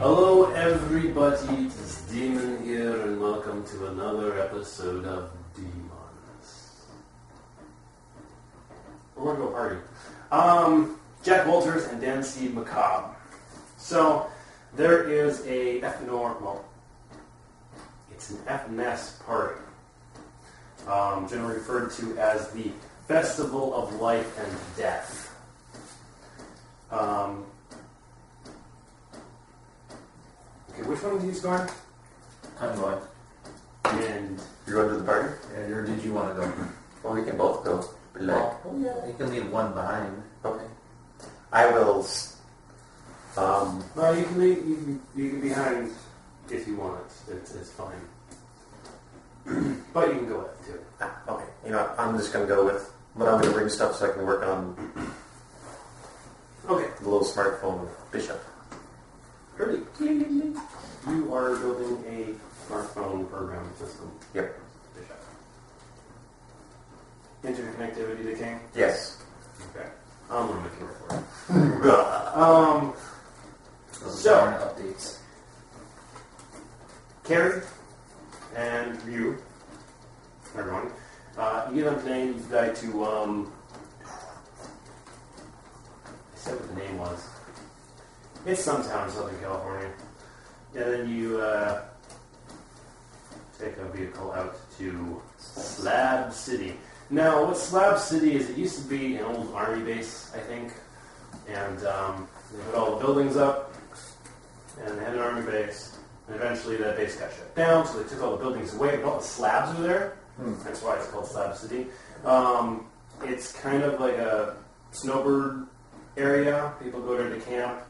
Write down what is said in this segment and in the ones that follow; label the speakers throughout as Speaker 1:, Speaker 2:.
Speaker 1: Hello everybody, it's Demon here and welcome to another episode of Demons. We're going to a party. Jack Walters and Dan Steve Macabre. So, there is a it's an Effeness party. Generally referred to as the Festival of Life and Death. Okay, which one of you is going?
Speaker 2: I'm going.
Speaker 1: And
Speaker 3: You're going to the party?
Speaker 2: Yeah, or did you want to go?
Speaker 3: Well, we can both go.
Speaker 2: Oh, yeah. You can leave one behind.
Speaker 3: Okay. I will.
Speaker 1: well, you can leave, you can be behind if you want. It's fine. But you can go with too.
Speaker 3: Okay. You know what? I'm just going to go with. But I'm going to bring stuff so I can work on
Speaker 1: Okay.
Speaker 3: the little smartphone Bishop.
Speaker 1: Pretty. You are building a smartphone programming system.
Speaker 3: Yep.
Speaker 1: Interconnectivity to King?
Speaker 3: Yes.
Speaker 1: Okay. I'm going to make it for it.
Speaker 2: Those
Speaker 1: So-
Speaker 2: are updates.
Speaker 1: Carrie and Ryuu, everyone, you have named the guy to, I said what the name was. It's some town in Southern California. And then you take a vehicle out to Slab City. Now, what Slab City is, it used to be an old army base, I think. And they put all the buildings up, and they had an army base. And eventually that base got shut down, so they took all the buildings away, but all the slabs are there. That's why it's called Slab City. It's kind of like a snowbird area. People go there to camp.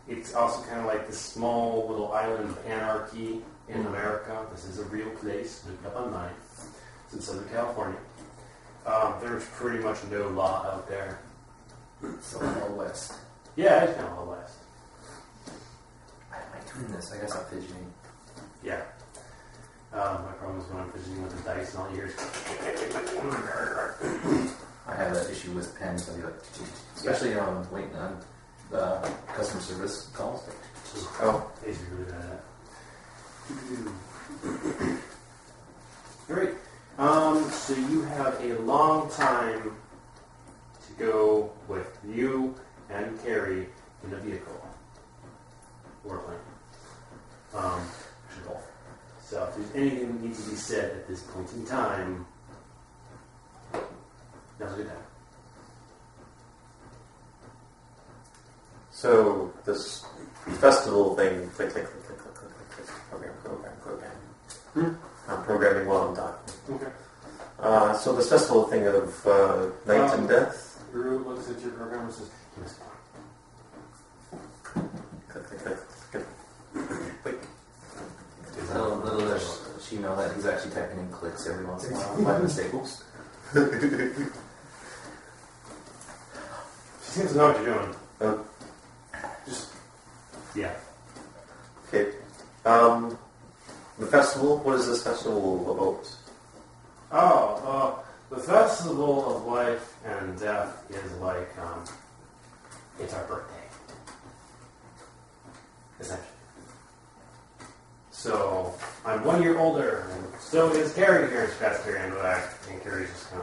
Speaker 1: It's also kind of like this small little island of anarchy in America. This is a real place, looked up online. It's in Southern California. There's pretty much no law out there.
Speaker 2: So all west.
Speaker 1: Yeah, it's kind of all west.
Speaker 2: Why am I doing this? I guess I'm fidgeting.
Speaker 1: Yeah. My problem is when I'm fidgeting with the dice and all you hear is...
Speaker 2: I have that issue with pens. I'll be like, especially waiting on the customer service calls.
Speaker 3: Oh.
Speaker 1: He's really bad at that. Alright. So you have a long time to go with you and Carrie in a vehicle. Or a plane. So if there's anything that needs to be said at this point in time, now's a good time.
Speaker 3: So, this festival thing. Click. Program. I'm programming while I'm talking.
Speaker 1: Okay.
Speaker 3: So, this festival thing of night and death.
Speaker 1: Ryuu looks at your program and says, "Give us
Speaker 3: Click. Wait.
Speaker 2: Little does she know that he's actually typing in clicks every once in a while by mistake. Oops.
Speaker 1: She seems to know what you're doing. Just, yeah.
Speaker 3: Okay. The festival. What is this festival about?
Speaker 1: The Festival of Life and Death is like, it's our birthday. Essentially. So, I'm 1 year older, and so is Carrie here. She passed Carrie in the back, and Carrie's just kind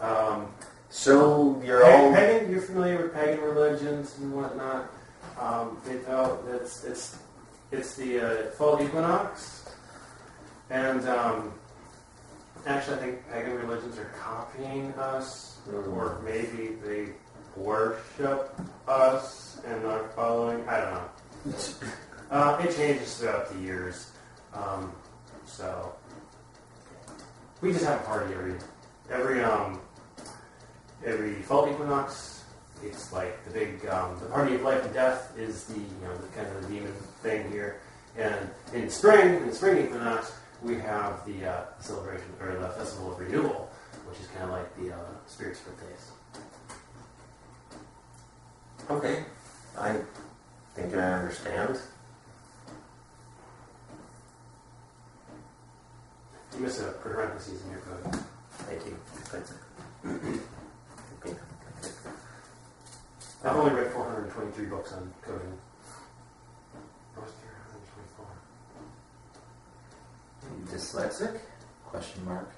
Speaker 1: of
Speaker 3: So, you're all...
Speaker 1: pagan. You're familiar with pagan religions and whatnot. They tell it's the fall equinox, and actually, I think pagan religions are copying us, or maybe they worship us and are following. I don't know. It changes throughout the years, so we just have a party every fall equinox. It's like the big, the party of life and death is the kind of the demon thing here. And in the spring equinox, we have the celebration, or the festival of renewal, which is kind of like the spirits' birthdays.
Speaker 3: Okay. I think I understand.
Speaker 1: You miss a parentheses in your code.
Speaker 3: Thank you.
Speaker 1: I've only read 423 books on coding. Or was there 124?
Speaker 2: Dyslexic? Question mark.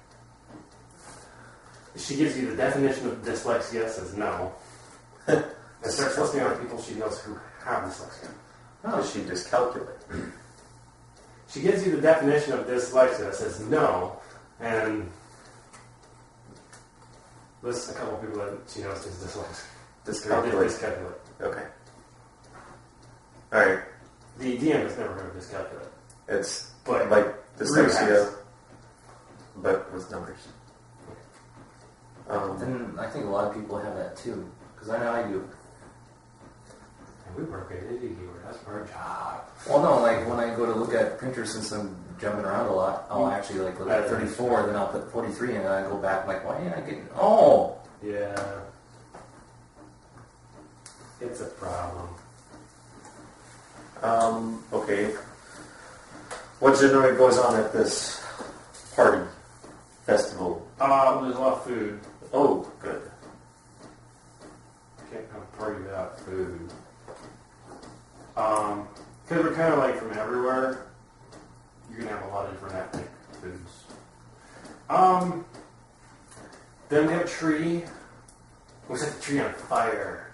Speaker 1: She gives you the definition of dyslexia, says no. And starts listing out people she knows who have dyslexia.
Speaker 3: Does she dyscalculate?
Speaker 1: She gives you the definition of dyslexia, says no, and lists a couple of people that she knows is dyslexic. Dyscalculate.
Speaker 3: Okay. Alright.
Speaker 1: The DM has never heard of dyscalculate.
Speaker 3: It's
Speaker 1: But
Speaker 3: like dyslexia, but with numbers.
Speaker 2: And I think a lot of people have that too. Because I know I do.
Speaker 1: And we work at Indie Keyword. That's our job.
Speaker 2: Well, no, like when I go to look at printers since I'm jumping around a lot, I'll actually like look at 34, then I'll put 43, and then I go back like, why ain't I getting... Oh!
Speaker 1: Yeah. It's a problem.
Speaker 3: Okay. What generally goes on at this party, festival?
Speaker 1: There's a lot of food.
Speaker 3: Oh, good.
Speaker 1: Can't have a party without food. Because we're kind of like from everywhere, you're going to have a lot of different ethnic foods. Then we have a tree. We set the tree on fire.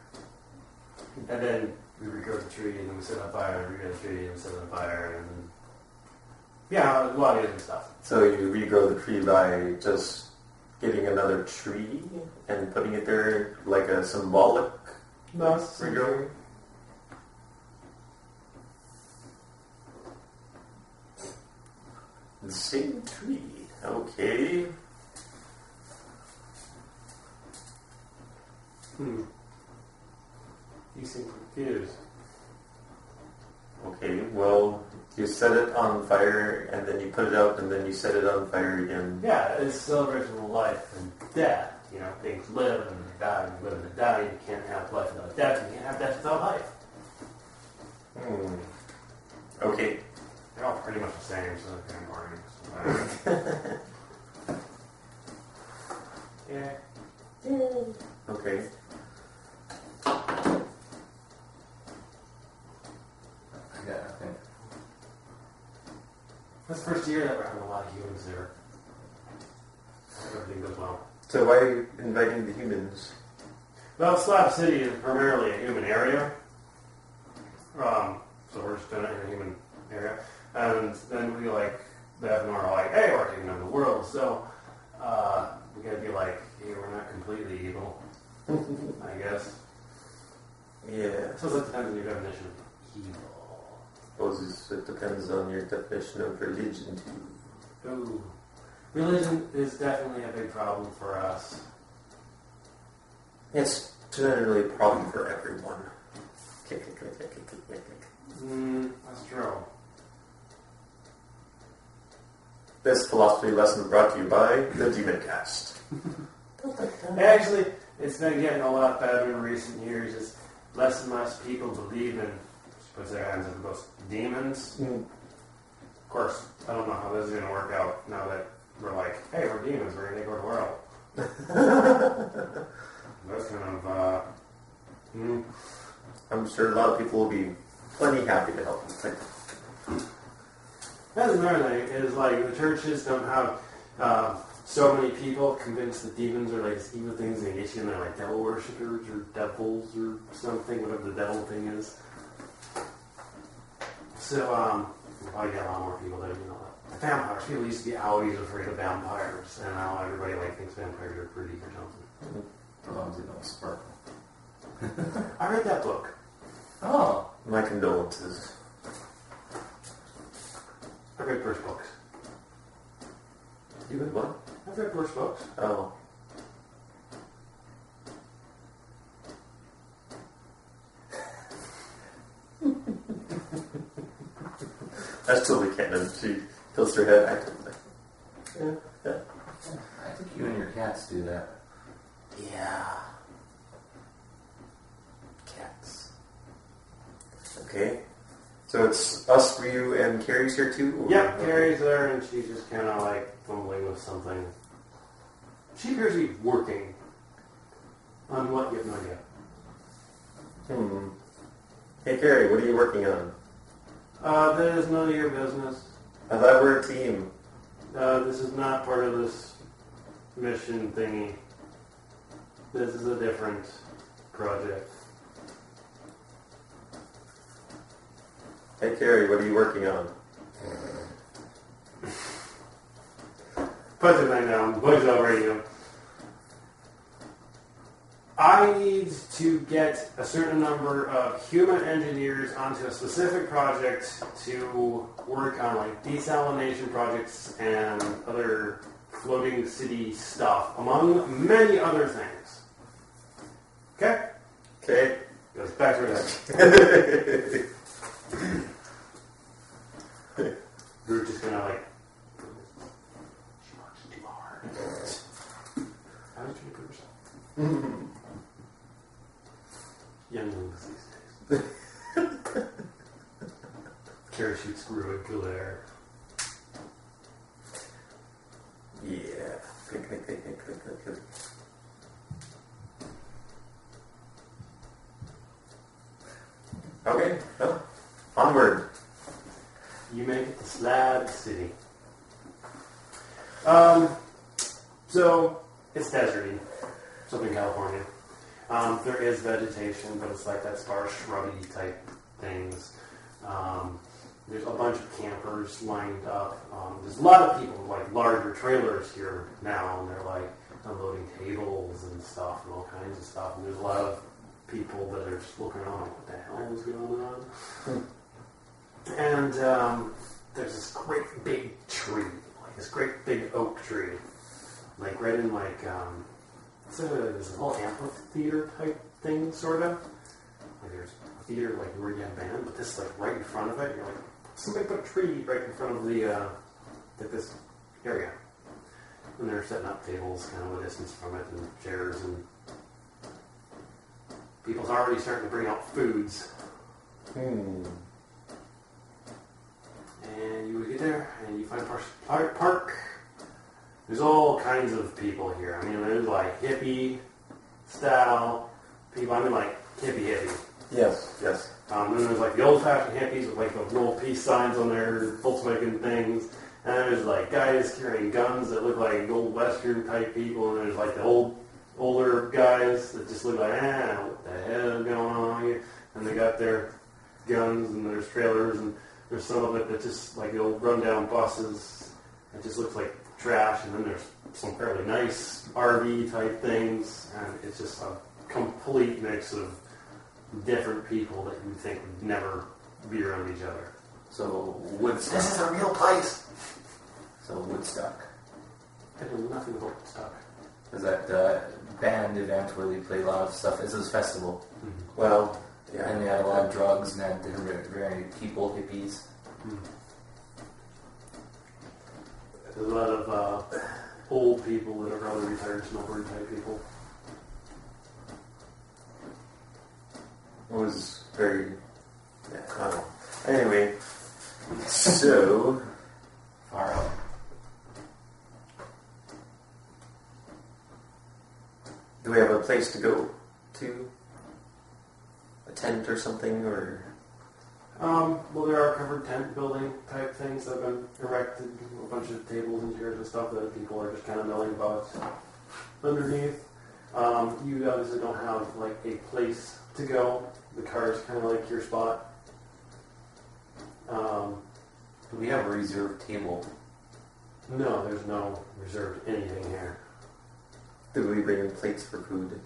Speaker 1: And then we regrow the tree, and then we set it on fire, and regrow the tree, and we set it on fire, and then... Yeah, a lot of different stuff.
Speaker 3: So you regrow the tree by just getting another tree and putting it there like a symbolic regrowing? The same tree. Okay.
Speaker 1: You seem confused.
Speaker 3: Okay, well, you set it on fire, and then you put it out, and then you set it on fire again.
Speaker 1: Yeah, it's a celebration of life and death. You know, things live and they die, and live and they die. You can't have life without death, you can't have death without life.
Speaker 3: Okay.
Speaker 1: They're all pretty much the same, so it's kind of boring. Yeah.
Speaker 3: Okay.
Speaker 2: Yeah, I think.
Speaker 1: That's the first year that we're having a lot of humans there. Everything goes well.
Speaker 3: So why are you inviting the humans?
Speaker 1: Well, Slab City is primarily a human area. So we're just doing it in a human area. And then we the FNR are like, hey, we're taking over the world. So we gotta be like, hey, we're not completely evil, I guess.
Speaker 3: Yeah.
Speaker 1: I suppose that depends on your definition of evil.
Speaker 3: Suppose it depends on your definition of religion too.
Speaker 1: Ooh. Religion is definitely a big problem for us.
Speaker 3: It's generally a problem for everyone.
Speaker 1: That's true.
Speaker 3: This philosophy lesson brought to you by the Demoncast.
Speaker 1: Actually, it's been getting a lot better in recent years. It's less and less people believe in, puts their hands up, goes, demons. Of course, I don't know how this is going to work out now that we're like, hey, we're demons, we're going to take over the world. That's kind of,
Speaker 3: I'm sure a lot of people will be plenty happy to help.
Speaker 1: That's another thing, is like the churches don't have so many people convinced that demons are like evil things and they get you in there like devil worshippers or devils or something, whatever the devil thing is. So, we'll probably get a lot more people that, the vampires. People used to be always afraid of vampires, and now everybody thinks vampires are pretty or something.
Speaker 2: As long as they don't sparkle.
Speaker 1: I read that book.
Speaker 2: Oh.
Speaker 3: My condolences.
Speaker 1: I read first books.
Speaker 3: You read what?
Speaker 1: I've read first books.
Speaker 3: Oh. That's totally canon. She tilts her head actively. Yeah.
Speaker 2: I think you and your cats do that.
Speaker 3: Yeah. Cats. Okay. So it's us, Ryuu, and Carrie's here too? Or?
Speaker 1: Yep, Carrie's there, and she's just kind of fumbling with something. She appears to be working on what? You have no idea.
Speaker 3: Hey, Carrie, what are you working on?
Speaker 1: That is none of your business.
Speaker 3: I thought we were a team.
Speaker 1: This is not part of this mission thingy. This is a different project.
Speaker 3: Hey, Carrie, what are you working on?
Speaker 1: Put the thing down. Voice over radio. I need to get a certain number of human engineers onto a specific project to work on like desalination projects and other floating city stuff, among many other things. Okay?
Speaker 3: Okay.
Speaker 1: Goes back to it. We're just gonna like. She works too hard. How did you put yourself? Younglings these days. Carrie shoots screw and kill air.
Speaker 3: Yeah. Click. Okay, well, onward.
Speaker 1: You make it to Slab City. So it's deserty, Southern California. There is vegetation, but it's like that sparse, shrubby type things. There's a bunch of campers lined up. There's a lot of people with like larger trailers here now, and they're like unloading tables and stuff and all kinds of stuff. And there's a lot of people that are just looking around like, what the hell is going on? And there's this great big tree, like this great big oak tree, like right in like it's a whole amphitheater type thing, sort of. Like there's a theater like where you have band, but this is like right in front of it. You're like, somebody put a tree right in front of the like this area, and they're setting up tables kind of a distance from it and chairs, and people's already starting to bring out foods. And you would get there, and you find a park. There's all kinds of people here. I mean, there's like hippie style people. I mean, like hippie.
Speaker 3: Yes.
Speaker 1: Then there's like the old-fashioned hippies with like the little peace signs on their Volkswagen things. And then there's like guys carrying guns that look like old Western type people. And there's like the older guys that just look like, what the hell is going on here? And they got their guns and there's trailers, and there's some of it that just like the old rundown buses. It just looks like trash. And then there's some fairly nice RV type things, and it's just a complete mix of different people that you would think would never be around each other.
Speaker 2: So Woodstock.
Speaker 1: This is a real place.
Speaker 2: So Woodstock.
Speaker 1: I know nothing about Woodstock.
Speaker 2: Is that band event where they play a lot of stuff? It's a festival.
Speaker 1: Mm-hmm.
Speaker 3: Well, yeah.
Speaker 2: And they had a lot of drugs and had very people, hippies.
Speaker 1: Mm-hmm. There's a lot of old people that are probably retired smoker type people.
Speaker 3: It was very... Yeah, I don't know. Anyway, so...
Speaker 2: Far out.
Speaker 3: Do we have a place to go to? A tent or something, or...
Speaker 1: Well, there are covered tent building type things that have been erected, a bunch of tables and chairs and stuff that people are just kind of milling about underneath. You obviously don't have like a place to go. The car is kind of like your spot.
Speaker 2: Do we have a reserved table?
Speaker 1: No, there's no reserved anything here.
Speaker 3: Do we bring in plates for food?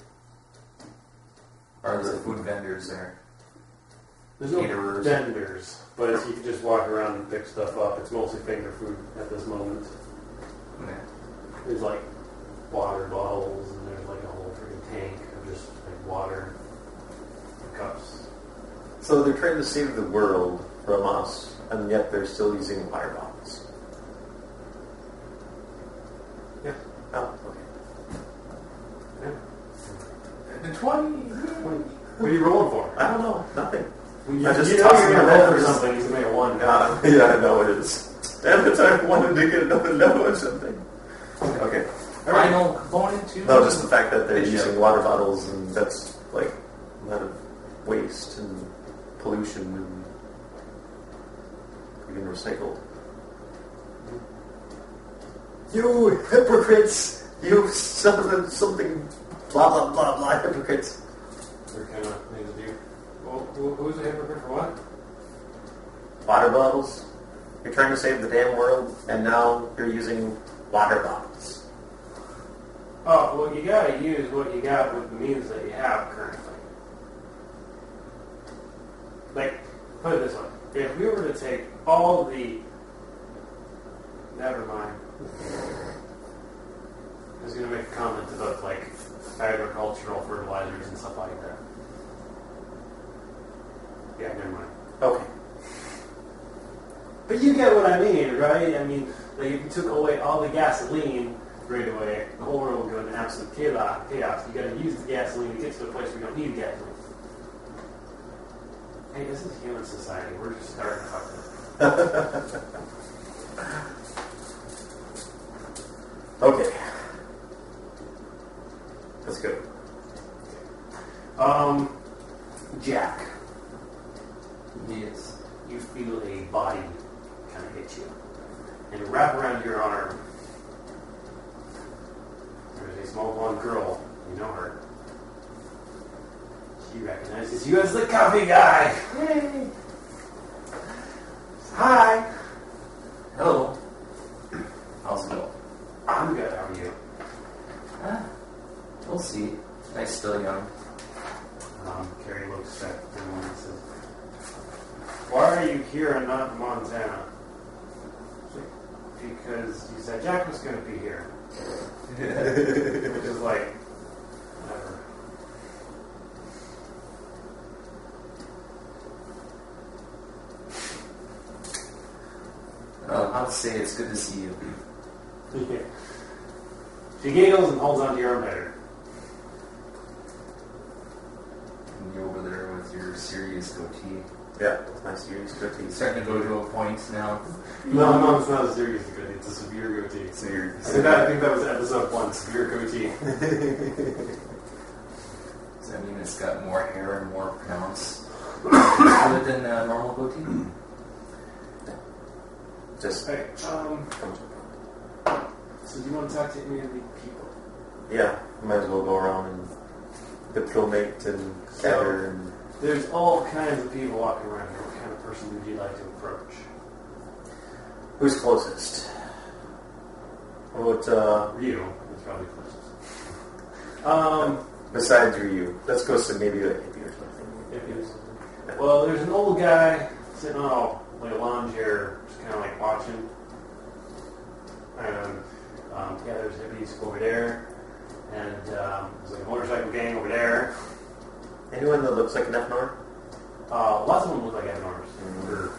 Speaker 2: Are there food vendors there?
Speaker 1: There's no
Speaker 2: Caterers.
Speaker 1: vendors, but you can just walk around and pick stuff up. It's mostly finger food at this moment.
Speaker 2: Yeah.
Speaker 1: There's like water bottles, and there's like a whole freaking tank of just like water cups.
Speaker 3: So they're trying to save the world from us, and yet they're still using water bottles.
Speaker 1: Yeah.
Speaker 3: Oh, okay.
Speaker 1: Yeah.
Speaker 2: The 20.
Speaker 1: What are you rolling for?
Speaker 3: I don't know. Nothing.
Speaker 1: You,
Speaker 3: I just
Speaker 1: you know
Speaker 3: tossed
Speaker 1: you're
Speaker 3: my
Speaker 1: going to roll for
Speaker 3: letters.
Speaker 1: something. You can make a one.
Speaker 3: Yeah, I know it is. Damn it, I wanted to get another no or something. Okay.
Speaker 2: Final component to...
Speaker 3: No, just the fact that they're
Speaker 2: Bishop.
Speaker 3: using water bottles, and that's like not a waste and pollution and even recycled. You hypocrites! You something blah blah blah blah hypocrites.
Speaker 1: They're kind of things to do. Well, who's a hypocrite for what?
Speaker 3: Water bottles. You're trying to save the damn world, and now you're using water bottles.
Speaker 1: Oh, well, you gotta use what you got with the means that you have currently. Like, put it this way. If we were to take all the... Never mind. I was going to make a comment about, like, agricultural fertilizers and stuff like that. Yeah, never mind.
Speaker 3: Okay.
Speaker 1: But you get what I mean, right? I mean, like, if you took away all the gasoline right away, the whole world would go into absolute chaos. You got to use the gasoline to get to a place where you don't need gasoline. Hey, this is human society. We're just starting to fuck this.
Speaker 3: Okay. Let's go.
Speaker 1: Jack,
Speaker 2: Yes.
Speaker 1: you feel a body kind of hit you and wrap around your arm. There's a small blonde girl. You know her. She recognizes you as the coffee guy. Hey. Hi.
Speaker 2: Hello. How's it going?
Speaker 1: I'm good. How are you?
Speaker 2: We'll see. Nice, still young.
Speaker 1: Carrie looks at him and says, "Why are you here and not in Montana?" Because you said Jack was going to be here. Which is like, whatever.
Speaker 2: I'll say it's good to see you.
Speaker 1: Yeah. She giggles and holds onto your arm better.
Speaker 2: And you're over there with your serious goatee.
Speaker 3: Yeah, that's my serious goatee.
Speaker 2: It's starting to go to a point now.
Speaker 1: No, it's not a serious goatee. It's a severe goatee.
Speaker 3: Severe.
Speaker 1: I think that was episode 1, severe goatee.
Speaker 2: Does that mean it's got more hair and more pronounced than a normal goatee?
Speaker 3: Just
Speaker 1: Hey, so do you want to talk to any of the people?
Speaker 3: yeah, might as well go around and diplomate and gather and
Speaker 1: There's all kinds of people walking around here. What kind of person would you like to approach?
Speaker 3: who's closest? What
Speaker 1: Ryuu is probably closest.
Speaker 3: besides Ryuu? Let's go to maybe a hippie or something.
Speaker 1: Well, there's an old guy sitting on like a lawn chair, just kind of like watching. And yeah, there's hippies over there, and there's like a motorcycle gang over there.
Speaker 3: Anyone that looks like an FNR?
Speaker 1: Lots of them look like Evanors.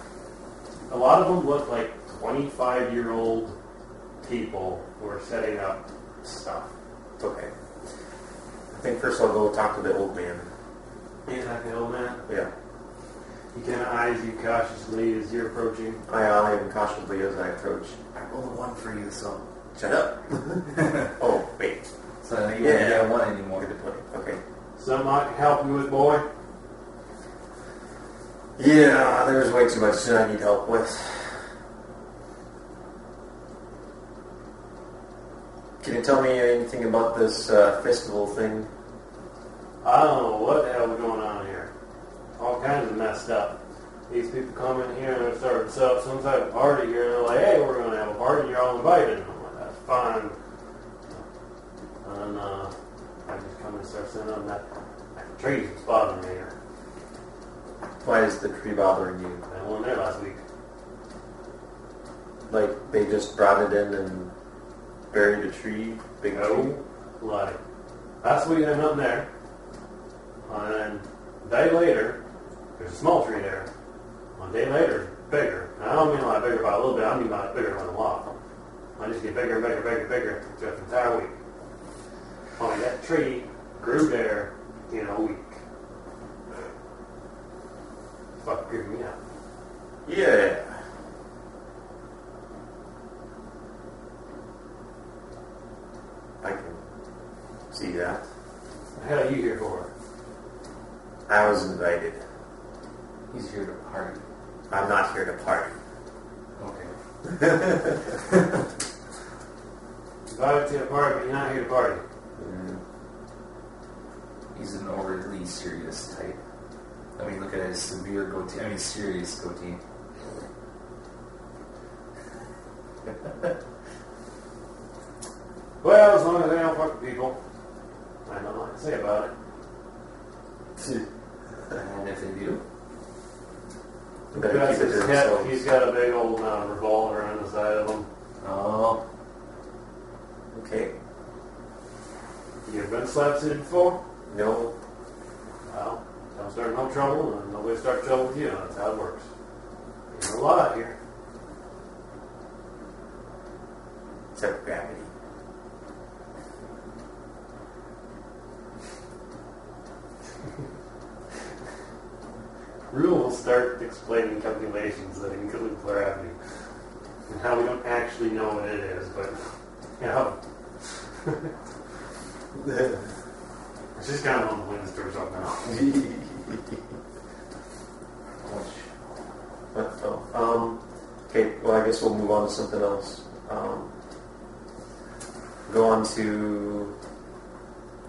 Speaker 1: A lot of them look like 25-year-old people who are setting up stuff.
Speaker 3: Okay. I think first I'll go talk to the old man.
Speaker 1: Is that the old man?
Speaker 3: Yeah.
Speaker 1: He kind of eyes you cautiously as you're approaching.
Speaker 3: I eye him cautiously as I approach.
Speaker 2: I rolled a 1 for you, so.
Speaker 3: Shut up. Oh, wait.
Speaker 2: So you won't get a 1 anymore.
Speaker 3: Good point. Okay.
Speaker 1: Something I can help you with, boy?
Speaker 3: Yeah, there's way too much that I need help with. Can you tell me anything about this festival thing?
Speaker 1: I don't know what the hell is going on here. All kinds of messed up. These people come in here and they're starting to set up some type of party here, and they're like, "Hey, we're going to have a party, you're all invited." And I'm like, "That's fine." And I just come and start setting up that trees was bothering me here.
Speaker 3: Why is the tree bothering you?
Speaker 1: I wasn't there last week.
Speaker 3: Like, they just brought it in and buried a tree? Big tree?
Speaker 1: No, like, last week there's nothing there. And then a day later, there's a small tree there. One day later, it's bigger. And I don't mean like bigger by a little bit, I mean like bigger by a lot. I just get bigger and bigger and bigger and bigger throughout the entire week. Only that tree grew there in a week. Fuck, creeping me out.
Speaker 3: Yeah. I can see that.
Speaker 1: What the hell are you here for?
Speaker 3: I was invited.
Speaker 2: He's here to party.
Speaker 3: I'm not here to party.
Speaker 2: Okay.
Speaker 1: Invited to a party, but you're not here to party.
Speaker 2: He's an overly serious type. I mean, look at his severe goatee. I mean, serious goatee.
Speaker 1: Well, as long as they don't fuck with people, I don't know what to say about it.
Speaker 2: And if they do?
Speaker 3: Better keep it to
Speaker 1: He's
Speaker 3: themselves.
Speaker 1: got a big old revolver on the side of him.
Speaker 2: Oh.
Speaker 3: Okay.
Speaker 1: You ever been slap-suited before?
Speaker 3: No.
Speaker 1: Well, don't start no trouble, and nobody starts trouble with you. That's how it works. There's a lot here.
Speaker 3: Except gravity.
Speaker 1: Ryuu will start explaining calculations that include gravity and how we don't actually know what it is, but she's kind of on the winds to herself now.
Speaker 3: Okay, well, I guess we'll move on to something else. Go on to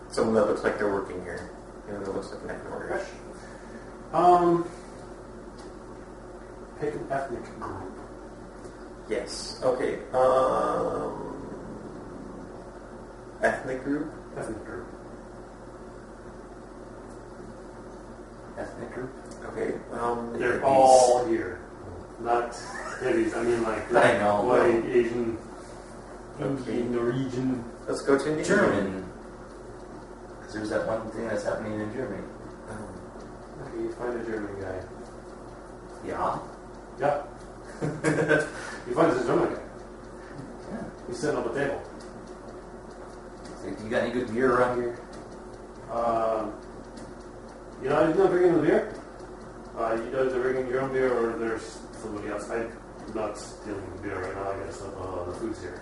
Speaker 3: someone that looks like they're working here. You know, that looks like an orders.
Speaker 1: Pick an ethnic group.
Speaker 3: Yes. Okay. Ethnic group?
Speaker 1: Ethnic group.
Speaker 2: Ethnic group?
Speaker 3: Okay.
Speaker 1: They're
Speaker 3: hippies.
Speaker 1: all here. Not hippies. I mean, like,
Speaker 2: I know.
Speaker 1: white, Asian,
Speaker 3: Okay.
Speaker 1: Indian, Norwegian.
Speaker 3: Let's go to India.
Speaker 2: German. Because there's that one thing that's happening in Germany.
Speaker 1: Okay, you find a German guy.
Speaker 2: Yeah.
Speaker 1: Yeah. You find this German guy.
Speaker 2: Yeah.
Speaker 1: He's sitting on the table.
Speaker 2: It's like, you got any good beer around here?
Speaker 1: You know, he's not drinking the beer. You guys are drinking your own beer, or there's somebody else. I'm not stealing the beer right now. I guess the food's here.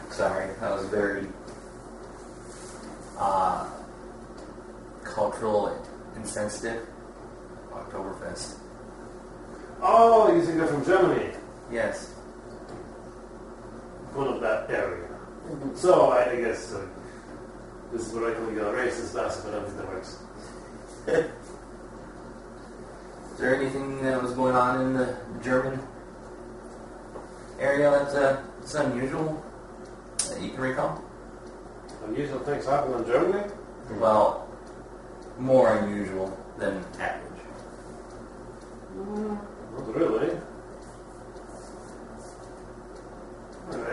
Speaker 2: Sorry, that was very cultural insensitive. Oktoberfest.
Speaker 1: Oh, you think they're from Germany?
Speaker 2: Yes.
Speaker 1: One of that area. So I guess this is what I call a racist bastard, but I don't think that works.
Speaker 2: Is there anything that was going on in the German area that's unusual that you can recall?
Speaker 1: Unusual things happen in Germany?
Speaker 2: Well, more unusual than average.
Speaker 1: Not really.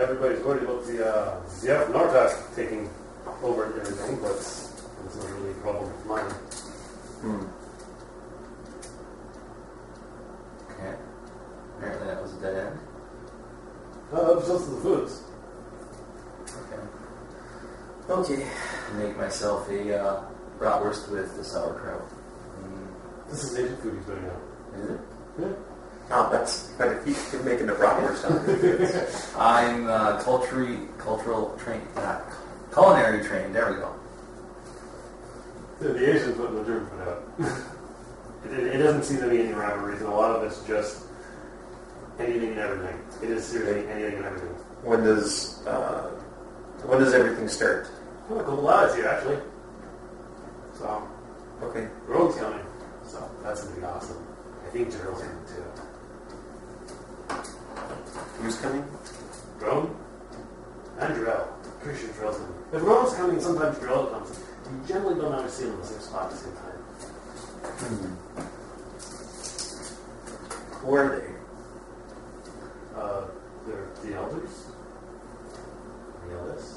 Speaker 1: Everybody's worried about the Nordtag taking over and everything, but it's not really a problem of mine.
Speaker 2: Okay. Apparently that was a dead end.
Speaker 1: No, that was just the foods.
Speaker 2: Okay.
Speaker 3: Okay.
Speaker 2: Make myself a bratwurst with the sauerkraut.
Speaker 1: This is Asian food he's putting out.
Speaker 2: Is it?
Speaker 1: Yeah.
Speaker 3: Oh, that's quite a feat. You're making the bratwurst sound good.
Speaker 2: I'm culinary trained. There we go.
Speaker 1: The Asians put the German food out. It doesn't seem to be any rhyme or reason. A lot of it's just anything and everything. It is seriously anything and everything.
Speaker 3: When does everything start?
Speaker 1: Well, a couple lads here, actually. So,
Speaker 3: Okay.
Speaker 1: Road's coming. So, that's going to be awesome. I think Gerald's coming too.
Speaker 3: Who's coming?
Speaker 1: Drone? And Jarrell. Pretty sure Jarrell's coming. If Rowan's coming, sometimes Jarrell comes. You generally don't always see them in the same spot at the same time.
Speaker 3: Who are they?
Speaker 1: They're the elders. The eldest.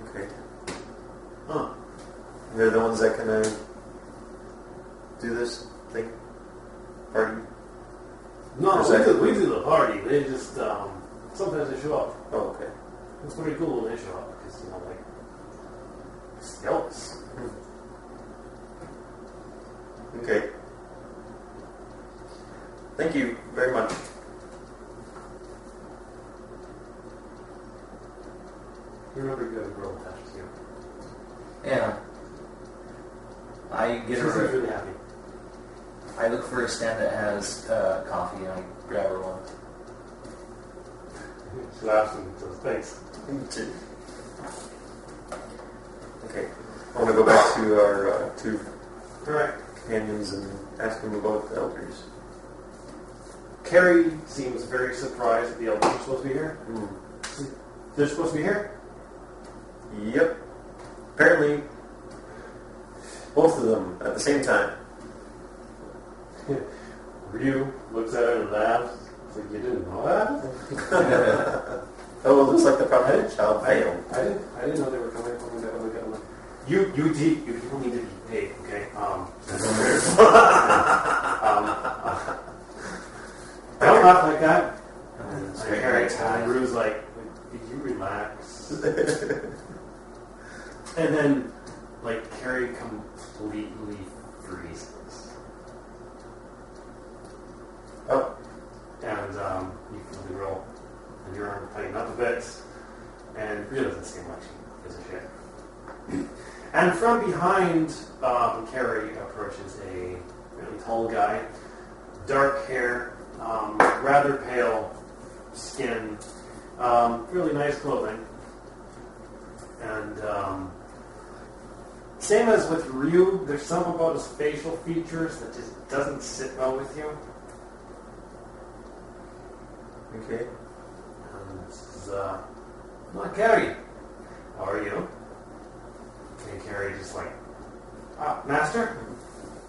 Speaker 3: Okay.
Speaker 1: Huh.
Speaker 3: They're the ones that kind of do this thing? Party?
Speaker 1: No, we do the party. They just, sometimes they show up.
Speaker 3: Oh, okay.
Speaker 1: It's pretty cool when they show up because, you know, like, it's the elders.
Speaker 3: Okay. Thank you very much.
Speaker 2: Yeah. I
Speaker 1: She
Speaker 2: get
Speaker 1: seems
Speaker 2: her.
Speaker 1: really happy.
Speaker 2: I look for a stand that has coffee and I grab her one.
Speaker 1: She laughs and says, thanks.
Speaker 3: Okay. I want to go back to our two
Speaker 1: Alright.
Speaker 3: companions and ask them about the elders.
Speaker 1: Carrie seems very surprised that the elders are supposed to be here. They're supposed to be here?
Speaker 3: Yep. Apparently, both of them at the same time.
Speaker 1: Ryuu looks at her and laughs. It's like, you didn't know that?
Speaker 3: Oh, it looks like the prophet child failed.
Speaker 1: I didn't know they were coming. You people need to be paid, okay? Don't laugh like that.
Speaker 2: It's
Speaker 1: And
Speaker 2: very,
Speaker 1: Carrie,
Speaker 2: very tight.
Speaker 1: and Ryu's like, did you relax? And then, like, Carrie completely freezes.
Speaker 3: Oh.
Speaker 1: And you feel the roll, and your arm tighten up a bit, and Ryu doesn't seem like she gives a shit. And from behind, Carrie approaches a really tall guy, dark hair, rather pale skin, really nice clothing, and same as with Ryu, there's something about his facial features that just doesn't sit well with you.
Speaker 3: Okay.
Speaker 1: And this is, Carrie, how are you? And Carrie just like, Master?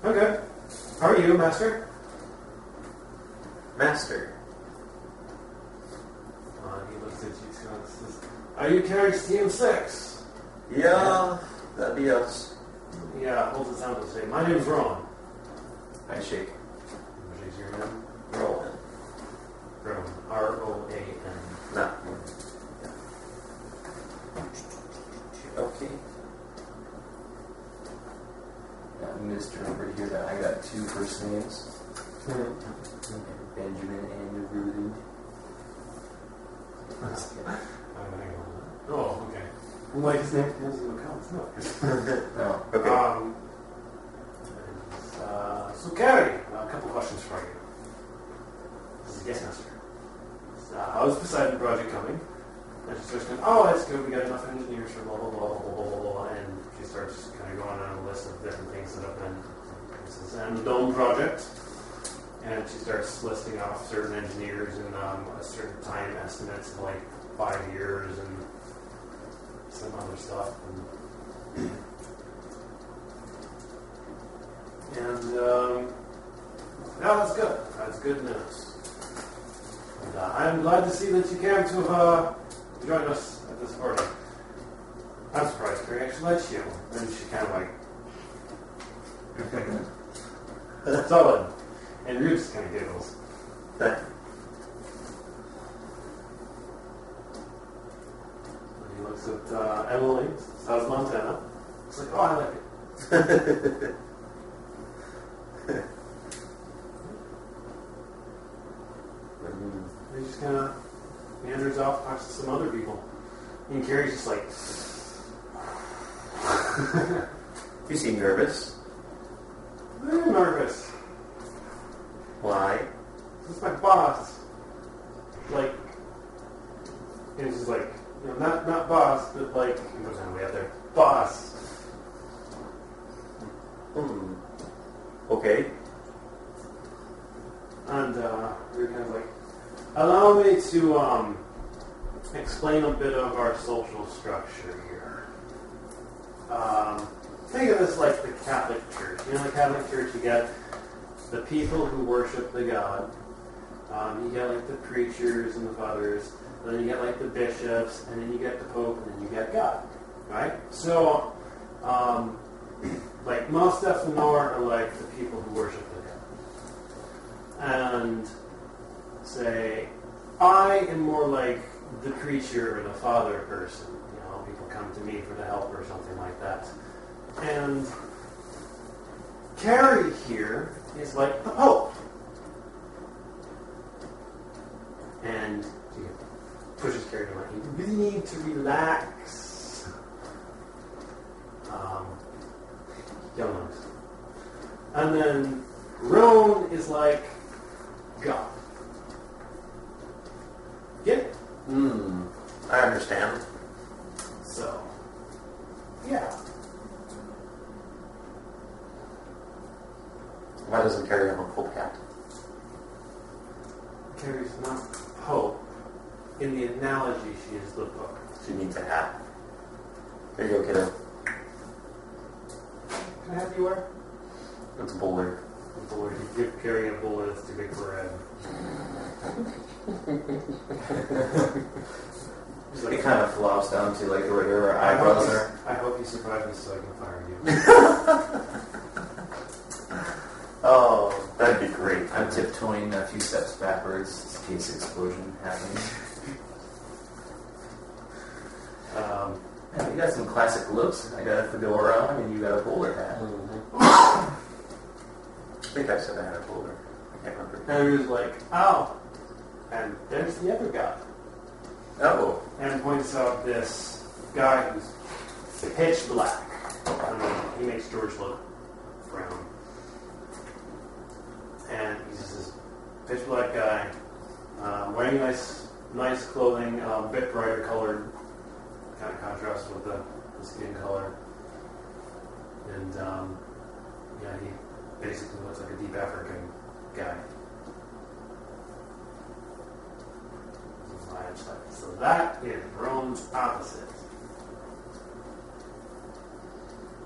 Speaker 1: I'm good. How are you, Master?
Speaker 3: Master.
Speaker 1: He looks at you too and says, are you Carrie's Team 6?
Speaker 3: Yeah, that'd be us.
Speaker 1: Yeah, holds his hand to say, my name's Ron.
Speaker 2: I shake.
Speaker 1: What is your name?
Speaker 3: Roland.
Speaker 1: Ron. R-O-A-N.
Speaker 3: No. Okay.
Speaker 2: Mr. over here that I got two first names. Benjamin and Rudy.
Speaker 1: Oh, okay. I'm like, his name doesn't count. No.
Speaker 2: No.
Speaker 3: Okay.
Speaker 1: So Carrie, a couple questions for you. This is Yes, Master. How's the Poseidon project coming? And she starts going, oh, that's good, we got enough engineers for blah, blah, blah, blah, blah, blah, blah, and she starts kind of going on a list of different things that have been, and the Dome project, and she starts listing off certain engineers and a certain time estimates of like 5 years and some other stuff. And no, that's good. That's good news. And I'm glad to see that you came to join us at this party. I'm surprised Carrie actually let you. Then she kind of like, solid. And Ryuu just kind of giggles. And he looks at Emily, South Montana. It's like, oh, I like it. He just kind of meanders off, talks to some other people. And Carrie's just like...
Speaker 3: You seem nervous.
Speaker 1: I'm nervous.
Speaker 3: Why?
Speaker 1: This is my boss. Like... And it's just like, you know, not boss, but like... He goes on way out there. Boss.
Speaker 3: Okay.
Speaker 1: And we're kind of like... Allow me to explain a bit of our social structure here. Think of this like the Catholic Church. You know, the Catholic Church, you get the people who worship the God. You get like the preachers and the fathers. And then you get like the bishops, and then you get the Pope, and then you get God. Right? So, like most of the North are like the people who worship the God. And say, I am more like the preacher or the father person. You know, people come to me for the help or something like that. And Carrie here is like the Pope. And she pushes Carrie to like, you really need to relax. Young ones. And then Roan is like God. Get it?
Speaker 3: I understand.
Speaker 1: So, yeah.
Speaker 3: Why doesn't Carrie have a Pope hat?
Speaker 1: Carrie's not Pope. In the analogy, she is the book.
Speaker 3: She needs a hat. There you go, kiddo.
Speaker 1: Can I have you wear?
Speaker 3: It's a bowler.
Speaker 1: A bowler. You give Carrie a bowler that's too big for her head.
Speaker 2: It kind of flops down to like where her eyebrows are.
Speaker 1: I hope you survive this so I can fire you.
Speaker 3: Oh, that'd be great.
Speaker 2: I'm tiptoeing a few steps backwards in case explosion happens. Yeah, you got some classic looks. I got a fedora on and you got a bowler hat.
Speaker 3: I think I said I had a bowler. I can't remember.
Speaker 1: And he was like, oh. And there's the other guy.
Speaker 3: Oh.
Speaker 1: And points out this guy who's pitch black. I mean, he makes George look brown. And he's just this pitch black guy, wearing nice clothing, a bit brighter colored, kind of contrasts with the skin color. And yeah, he basically looks like a deep African guy. So that is Rome's opposite.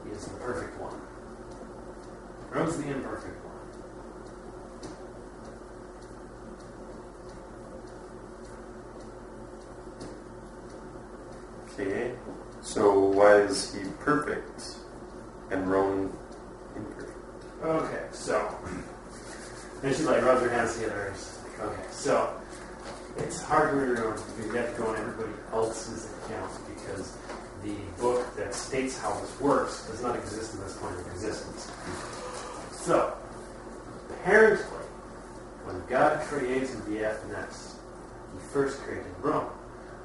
Speaker 1: He is the perfect one. Rome's the imperfect one.
Speaker 3: Okay. So why is he perfect and Roan imperfect?
Speaker 1: Okay, so then she like rubs her hands together and she's like, okay, so it's hard to read your own because you have to go on everybody else's account because the book that states how this works does not exist in this point of existence. So, apparently, when God created the Effeness, he first created Rome.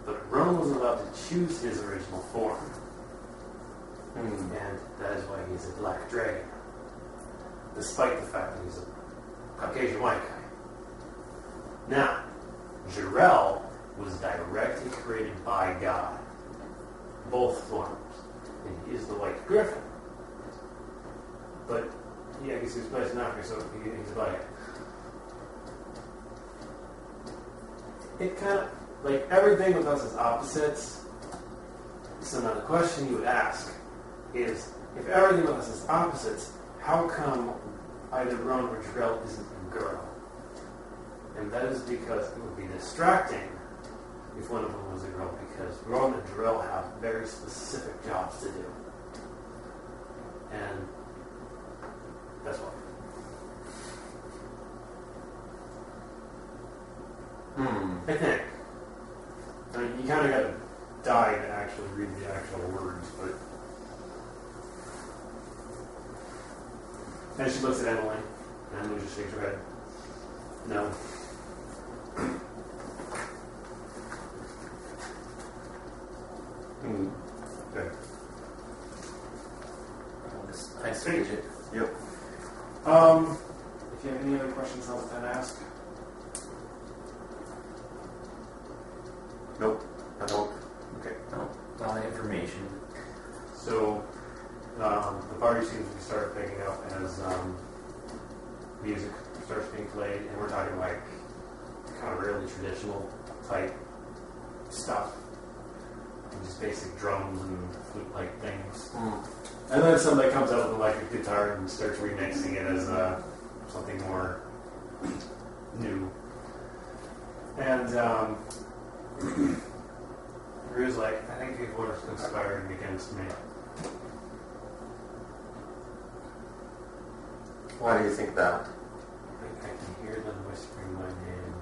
Speaker 1: But Rome was allowed to choose his original form. And that is why he's a black dragon. Despite the fact that he's a Caucasian white guy. Now, Jarrell was directly created by God. Both forms. And he is the white griffin. But, yeah, I guess he was placed in Africa, so he's a black guy. It kind of, like, everything with us is opposites. So now the question you would ask is, if everything with us is opposites, how come either Roan or Jarrell isn't a girl? And that is because it would be distracting if one of them was a girl, because Roan and Jarrell have very specific jobs to do. And that's why. I think. I mean, you kind of got to die to actually read the actual words, but... And she looks at Emily, and Emily just shakes her head. No. Okay.
Speaker 2: Nice fidget.
Speaker 3: Yep.
Speaker 1: If you have any other questions, I'll then ask.
Speaker 3: Nope. I don't.
Speaker 2: Okay. No, a lot of information.
Speaker 1: So, the party seems to be started picking up as music starts being played, and we're talking like kind of really traditional type stuff. Just basic drums and flute-like things. And then somebody comes out with an electric guitar and starts remixing it as something more new. And Ryuu's like, I think people are conspiring against me.
Speaker 3: Why do you think that?
Speaker 1: I can hear them whispering my name.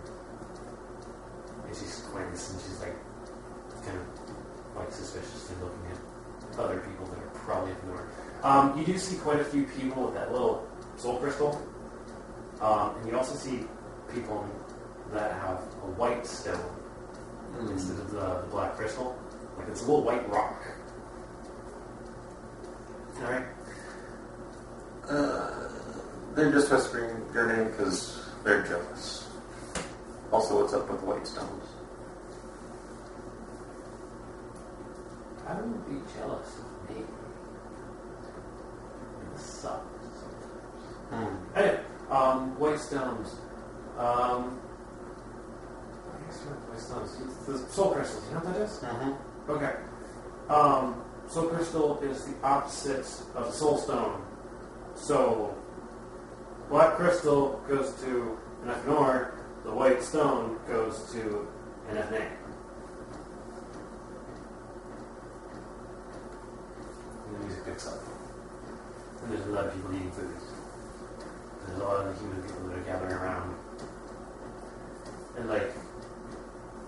Speaker 1: And she squints and she's like, kind of like suspiciously looking at other people that are probably ignored. You do see quite a few people with that little soul crystal. And you also see people that have a white stone instead of the black crystal. Like it's a little white rock. Alright?
Speaker 3: They're just whispering your name because they're jealous. Also, what's up with white stones?
Speaker 1: I would be jealous of me. It sucks sometimes. Anyway, white stones. I guess white stones. The soul crystals. You know what that is?
Speaker 3: Mm-hmm.
Speaker 1: Okay. Soul crystal is the opposite of soul stone. So, black crystal goes to an Effeness, the white stone goes to an Effeness. And the music picks up. And there's a lot of people eating food. There's a lot of human people that are gathering around. And like,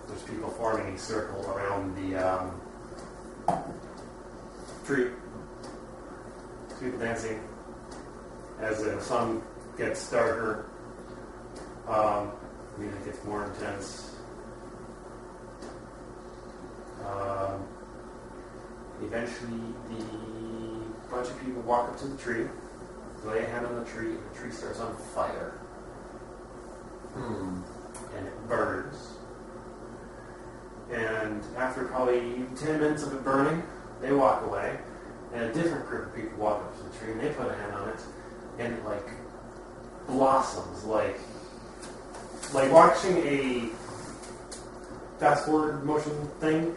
Speaker 1: there's people forming a circle around the tree. People dancing. As the sun gets darker, music gets more intense. Eventually, the bunch of people walk up to the tree, lay a hand on the tree, and the tree starts on fire. And it burns. And after probably 10 minutes of it burning, they walk away, and a different group of people walk up to the tree, and they put a hand on it, and it, like, blossoms, like watching a fast-forward motion thing.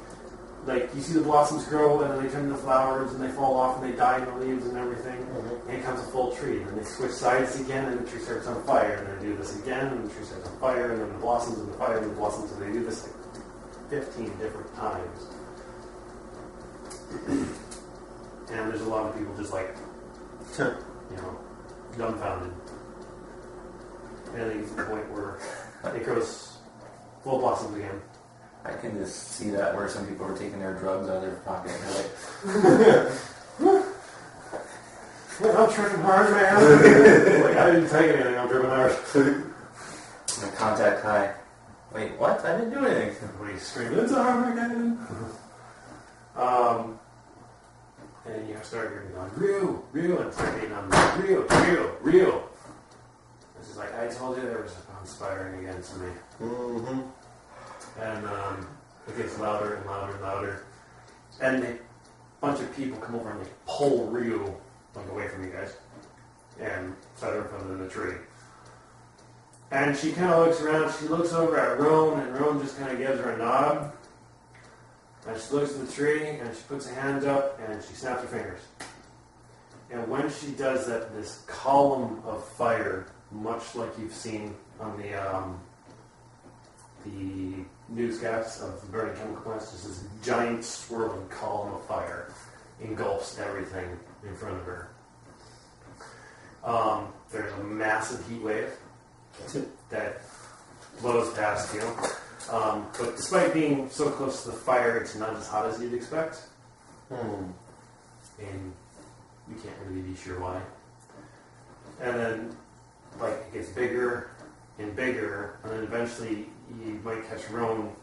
Speaker 1: Like, you see the blossoms grow, and then they turn into flowers, and they fall off, and they die in the leaves and everything, and it comes a full tree. And then they switch sides again, and the tree starts on fire, and they do this again, and the tree starts on fire, and then the blossoms and the fire and the blossoms, and they do this, like, 15 different times. And there's a lot of people just, like, dumbfounded. And then to the point where it goes full blossoms again.
Speaker 2: I can just see that where some people are taking their drugs out of their pocket and they're like,
Speaker 1: I'm tripping hard, man. Like, I didn't take anything, I'm tripping hard.
Speaker 2: and contact high. Wait, what? I didn't do anything.
Speaker 1: Everybody screaming, it's Armageddon. And you start hearing on Ryuu, and start getting on Ryuu. It's just like, I told you there was conspiring against me.
Speaker 3: Mm-hmm.
Speaker 1: And it gets louder and louder and louder. And a bunch of people come over and they pull Ryuu away from you guys and set her in front of the tree. And she kind of looks around. She looks over at Roan, and Roan just kind of gives her a nod. And she looks at the tree, and she puts her hand up, and she snaps her fingers. And when she does that, this column of fire, much like you've seen on the newscasts of the burning chemical plants, just this giant swirling column of fire engulfs everything in front of her. There's a massive heat wave that blows past you. But despite being so close to the fire, it's not as hot as you'd expect. And you can't really be sure why. And then, like, it gets bigger and bigger, and then eventually you might catch Roan,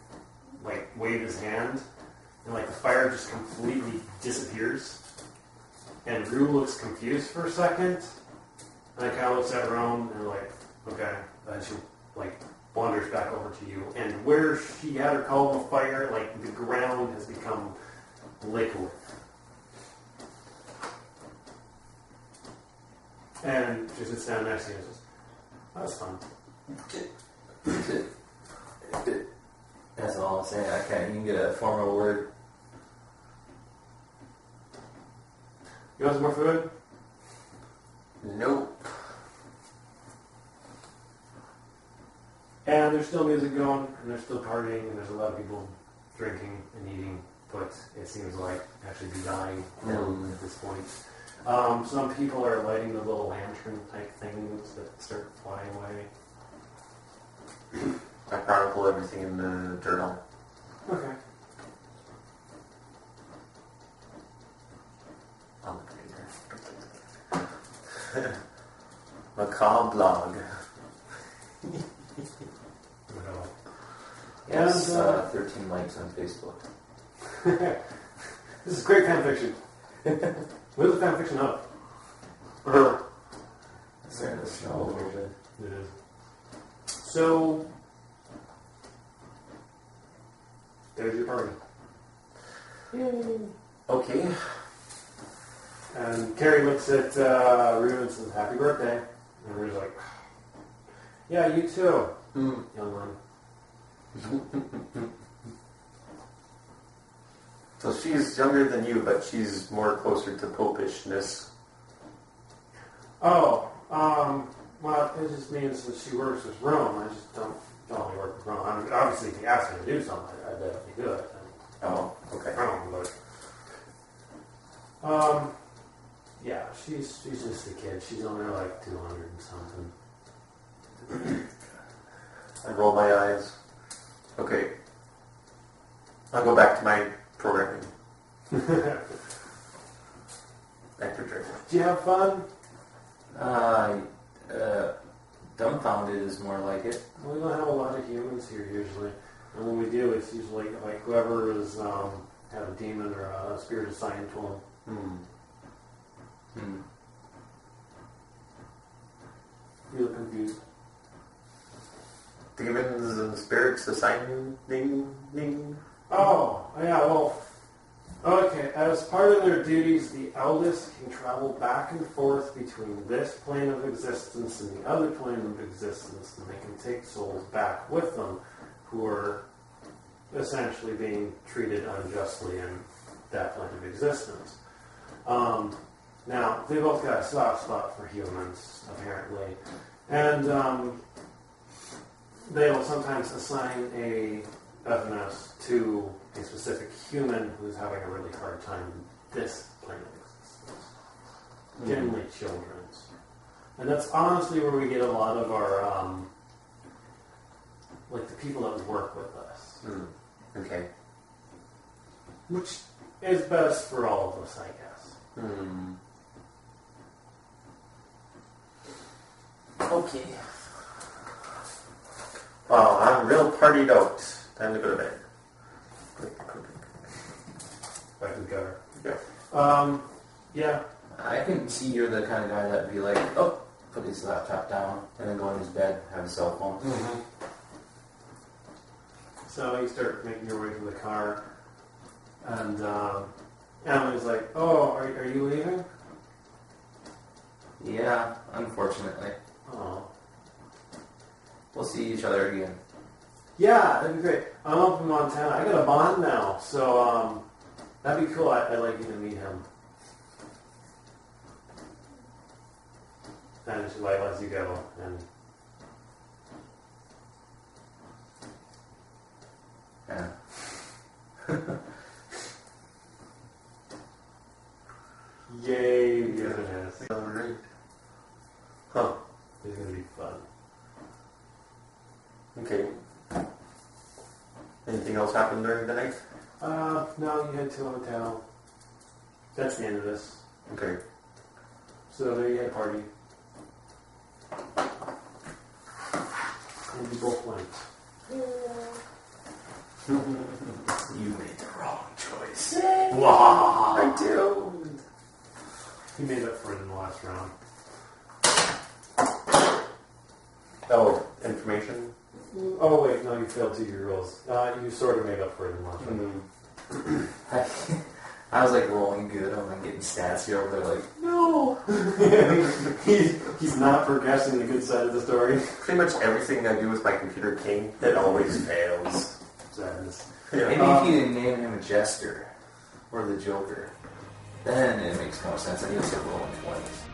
Speaker 1: like, wave his hand, and, like, the fire just completely disappears. And Ryuu looks confused for a second, and then kind of looks at Roan, and, like, okay. And she, like, wanders back over to you. And where she had her column of fire, like, the ground has become liquid. And she sits down next to you and says, that was fun.
Speaker 2: That's all I'm saying. I can't even get a formal word.
Speaker 1: You want some more food?
Speaker 3: Nope.
Speaker 1: And there's still music going, and there's still partying, and there's a lot of people drinking and eating, but it seems like actually be dying at this point. Some people are lighting the little lantern type things that start flying away.
Speaker 3: I chronicle everything in the journal.
Speaker 1: Okay.
Speaker 3: On the computer. Macabre blog.
Speaker 2: Yes, 13 likes on Facebook.
Speaker 1: This is great fan fiction. Where's the fan fiction up?
Speaker 2: Starting to snow a little bit.
Speaker 1: It is. So, there's your party. Yay.
Speaker 3: Okay.
Speaker 1: And Carrie looks at Ryuu and says, "Happy birthday." And Ryuu's like, "Yeah, you too, young one."
Speaker 3: So she's younger than you, but she's more closer to popishness.
Speaker 1: Oh, well, it just means that she works with Rome. I just don't only work with Rome. I mean, obviously, if you ask me to do something, I'd definitely do it.
Speaker 3: Oh, okay.
Speaker 1: But, yeah, she's just a kid. She's only like 200 and something.
Speaker 3: I roll my eyes. Okay. I'll go back to my programming. Actor training.
Speaker 1: Did you have fun?
Speaker 2: Dumbfounded is more like it.
Speaker 1: We don't have a lot of humans here usually. And when we do, it's usually like whoever is have a demon or a spirit assigned to them. You look confused.
Speaker 3: Demons and spirits assigning.
Speaker 1: Oh, yeah, well, okay. As part of their duties, the eldest can travel back and forth between this plane of existence and the other plane of existence, and they can take souls back with them who are essentially being treated unjustly in that plane of existence. Now, they both got a soft spot for humans, apparently. And they will sometimes assign a Effeness to a specific human who's having a really hard time in this plane of existence. Generally children's. And that's honestly where we get a lot of our, like the people that work with us.
Speaker 3: Okay.
Speaker 1: Which is best for all of us, I guess.
Speaker 3: Okay. Well, I'm real partied out. Time to go to bed.
Speaker 1: Back to the gutter.
Speaker 3: Yeah.
Speaker 1: Yeah.
Speaker 2: I can see you're the kind of guy that'd be like, oh, put his laptop down, and then go in his bed, have a cell phone.
Speaker 1: So you start making your way to the car, and Emily's like, "Oh, are you leaving?"
Speaker 2: Yeah, unfortunately.
Speaker 1: Oh.
Speaker 2: We'll see each other again.
Speaker 1: Yeah, that'd be great. I'm up in Montana. I got a bond now, so that'd be cool. I'd like you to meet him. And she lets you go, and
Speaker 2: Yeah.
Speaker 1: yay, yes it is.
Speaker 3: Alright. Huh.
Speaker 1: It's gonna be fun.
Speaker 3: Okay. Anything else happened during the night?
Speaker 1: No, you head to a hotel. That's the end of this.
Speaker 3: Okay.
Speaker 1: So there you had a party. And you both went.
Speaker 2: You made the wrong choice.
Speaker 3: Wow. I do.
Speaker 1: He made up for it in the last round.
Speaker 3: Oh, information?
Speaker 1: Oh wait, no, you failed 2 your rolls. You sort of made up for it in the last round.
Speaker 2: I was like rolling good. I'm like getting stats here over there. Like,
Speaker 1: No! he's not progressing the good side of the story.
Speaker 3: Pretty much everything I do with my computer king, it always fails.
Speaker 1: Sadness.
Speaker 3: Yeah.
Speaker 2: maybe if you didn't name him a jester or the Joker, then it makes more sense. And he'll start rolling 20s.